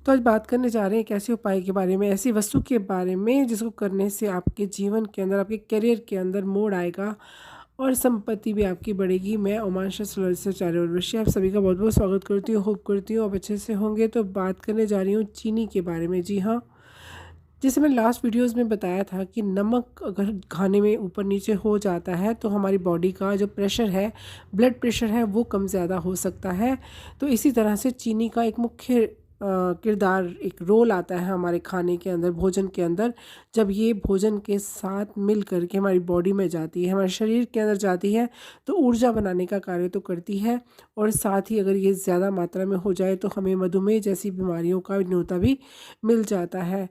तो आज बात करने जा रहे हैं एक ऐसे उपाय के बारे में, ऐसी वस्तु के बारे में जिसको करने से आपके जीवन के अंदर, आपके करियर के अंदर मोड़ आएगा और संपत्ति भी आपकी बढ़ेगी। मैं उमांशु चार्य उर्वशी आप सभी का बहुत बहुत स्वागत करती हूँ। होप करती हूँ आप अच्छे से होंगे। तो बात करने जा रही हूँ चीनी के बारे में। जी हाँ, जैसे मैंने लास्ट वीडियोस में बताया था कि नमक अगर खाने में ऊपर नीचे हो जाता है तो हमारी बॉडी का जो प्रेशर है, ब्लड प्रेशर है, वो कम ज़्यादा हो सकता है। तो इसी तरह से चीनी का एक मुख्य किरदार, एक रोल आता है हमारे खाने के अंदर, भोजन के अंदर। जब ये भोजन के साथ मिल कर के हमारी बॉडी में जाती है, हमारे शरीर के अंदर जाती है, तो ऊर्जा बनाने का कार्य तो करती है। और साथ ही अगर ये ज़्यादा मात्रा में हो जाए तो हमें मधुमेह जैसी बीमारियों का न्योता भी मिल जाता है।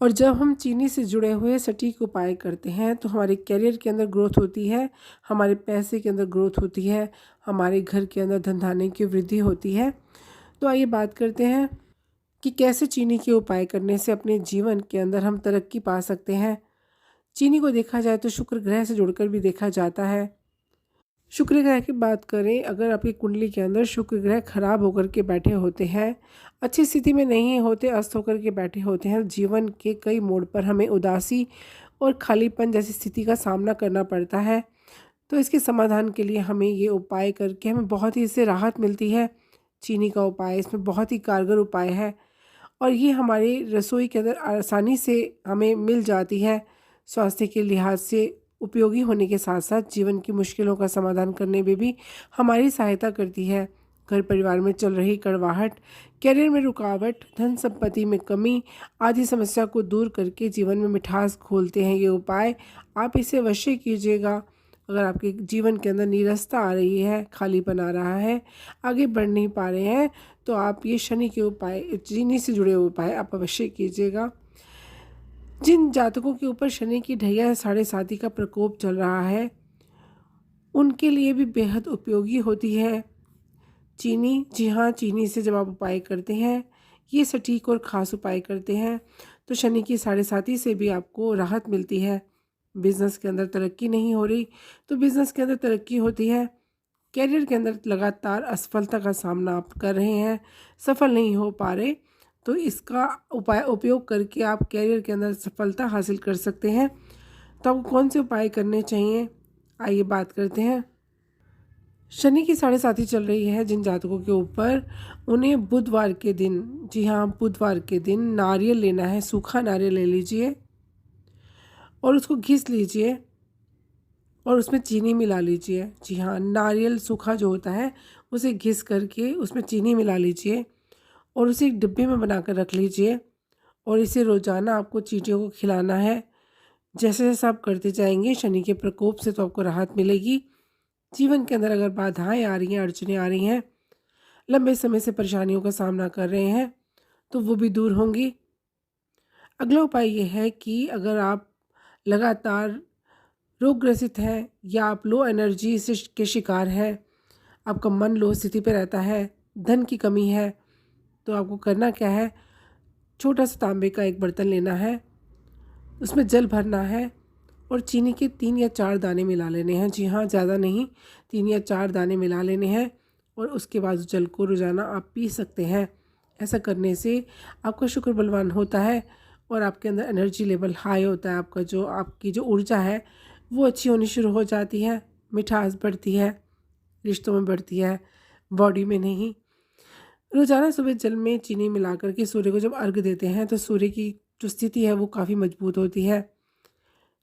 और जब हम चीनी से जुड़े हुए सटीक उपाय करते हैं तो हमारे करियर के अंदर ग्रोथ होती है, हमारे पैसे के अंदर ग्रोथ होती है, हमारे घर के अंदर धन धान्य की वृद्धि होती है। तो आइए बात करते हैं कि कैसे चीनी के उपाय करने से अपने जीवन के अंदर हम तरक्की पा सकते हैं। चीनी को देखा जाए तो शुक्र ग्रह से जुड़कर भी देखा जाता है। शुक्र ग्रह की बात करें, अगर आपकी कुंडली के अंदर शुक्र ग्रह खराब होकर के बैठे होते हैं, अच्छी स्थिति में नहीं होते, अस्त होकर के बैठे होते हैं, जीवन के कई मोड़ पर हमें उदासी और खालीपन जैसी स्थिति का सामना करना पड़ता है। तो इसके समाधान के लिए हमें ये उपाय करके हमें बहुत ही इससे राहत मिलती है। चीनी का उपाय इसमें बहुत ही कारगर उपाय है और ये हमारी रसोई के अंदर आसानी से हमें मिल जाती है। स्वास्थ्य के लिहाज से उपयोगी होने के साथ साथ जीवन की मुश्किलों का समाधान करने में भी हमारी सहायता करती है। घर परिवार में चल रही कड़वाहट, करियर में रुकावट, धन संपत्ति में कमी आदि समस्या को दूर करके जीवन में मिठास घोलते हैं ये उपाय। आप इसे अवश्य कीजिएगा। अगर आपके जीवन के अंदर नीरसता आ रही है, खालीपन आ रहा है, आगे बढ़ नहीं पा रहे हैं, तो आप ये शनि के उपाय, चीनी से जुड़े हुए उपाय आप अवश्य कीजिएगा। जिन जातकों के ऊपर शनि की ढैया साढ़े साती का प्रकोप चल रहा है, उनके लिए भी बेहद उपयोगी होती है चीनी। जी हाँ, चीनी से जब आप उपाय करते हैं, ये सटीक और ख़ास उपाय करते हैं, तो शनि की साढ़े साती से भी आपको राहत मिलती है। बिज़नेस के अंदर तरक्की नहीं हो रही तो बिज़नेस के अंदर तरक्की होती है। करियर के अंदर लगातार असफलता का सामना आप कर रहे हैं, सफल नहीं हो पा रहे, तो इसका उपाय उपयोग करके आप करियर के अंदर सफलता हासिल कर सकते हैं। तो आपको कौन से उपाय करने चाहिए, आइए बात करते हैं। शनि की साढ़े साती चल रही है जिन जातकों के ऊपर, उन्हें बुधवार के दिन, जी हाँ, बुधवार के दिन नारियल लेना है। सूखा नारियल ले लीजिए और उसको घिस लीजिए और उसमें चीनी मिला लीजिए। जी हाँ, नारियल सूखा जो होता है उसे घिस करके उसमें चीनी मिला लीजिए और उसे एक डिब्बे में बनाकर रख लीजिए और इसे रोज़ाना आपको चींटियों को खिलाना है। जैसे जैसे आप करते जाएंगे शनि के प्रकोप से तो आपको राहत मिलेगी। जीवन के अंदर अगर बाधाएं आ रही हैं, अड़चनें आ रही हैं, लंबे समय से परेशानियों का सामना कर रहे हैं, तो वो भी दूर होंगी। अगला उपाय ये है कि अगर आप लगातार रोग ग्रसित हैं या आप लो एनर्जी से के शिकार हैं, आपका मन लो स्थिति पे रहता है, धन की कमी है, तो आपको करना क्या है, छोटा सा तांबे का एक बर्तन लेना है, उसमें जल भरना है और चीनी के 3 या 4 दाने मिला लेने हैं। जी हाँ, ज़्यादा नहीं, 3 या 4 दाने मिला लेने हैं और उसके बाद उस जल को रोज़ाना आप पी सकते हैं। ऐसा करने से आपका शुक्र बलवान होता है और आपके अंदर एनर्जी लेवल हाई होता है। आपकी जो ऊर्जा है वो अच्छी होनी शुरू हो जाती है, मिठास बढ़ती है, रिश्तों में बढ़ती है, बॉडी में नहीं। रोज़ाना सुबह जल में चीनी मिला कर के सूर्य को जब अर्घ्य देते हैं तो सूर्य की जो स्थिति है वो काफ़ी मजबूत होती है।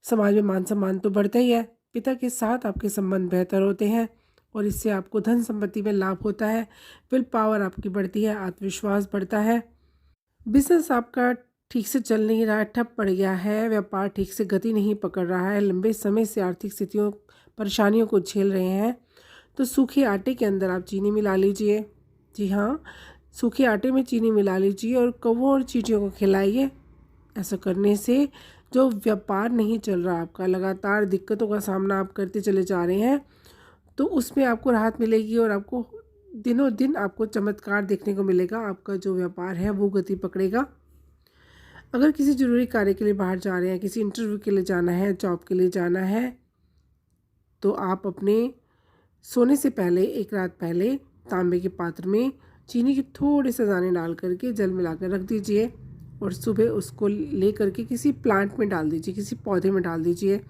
समाज में मान सम्मान तो बढ़ता ही है, पिता के साथ आपके संबंध बेहतर होते हैं और इससे आपको धन संपत्ति में लाभ होता है, विल पावर आपकी बढ़ती है, आत्मविश्वास बढ़ता है। बिजनेस आपका ठीक से चल नहीं रहा है, ठप पड़ गया है, व्यापार ठीक से गति नहीं पकड़ रहा है, लंबे समय से आर्थिक स्थितियों परेशानियों को झेल रहे हैं, तो सूखे आटे के अंदर आप चीनी मिला लीजिए। जी हाँ, सूखे आटे में चीनी मिला लीजिए और कौवों और चींटियों को खिलाइए। ऐसा करने से जो व्यापार नहीं चल रहा आपका, लगातार दिक्कतों का सामना आप करते चले जा रहे हैं, तो उसमें आपको राहत मिलेगी और आपको दिनों दिन आपको चमत्कार देखने को मिलेगा। आपका जो व्यापार है वो गति पकड़ेगा। अगर किसी ज़रूरी कार्य के लिए बाहर जा रहे हैं, किसी इंटरव्यू के लिए जाना है, जॉब के लिए जाना है, तो आप अपने सोने से पहले, एक रात पहले तांबे के पात्र में चीनी के थोड़े से दाने डाल करके जल मिलाकर रख दीजिए और सुबह उसको ले करके किसी प्लांट में डाल दीजिए, किसी पौधे में डाल दीजिए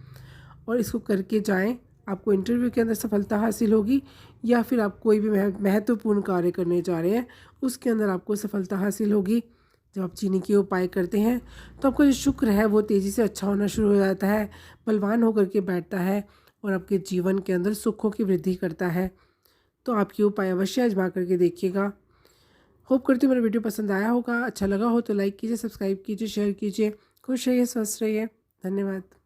और इसको करके जाएं। आपको इंटरव्यू के अंदर सफलता हासिल होगी या फिर आप कोई भी महत्वपूर्ण कार्य करने जा रहे हैं उसके अंदर आपको सफलता हासिल होगी। जब आप चीनी के उपाय करते हैं तो आपका जो शुक्र है वो तेज़ी से अच्छा होना शुरू हो जाता है, बलवान होकर के बैठता है और आपके जीवन के अंदर सुखों की वृद्धि करता है। तो आप ये उपाय अवश्य आजमा करके देखिएगा। होप करती हूँ मेरा वीडियो पसंद आया होगा। अच्छा लगा हो तो लाइक कीजिए, सब्सक्राइब कीजिए, शेयर कीजिए। खुश रहिए, स्वस्थ रहिए। धन्यवाद।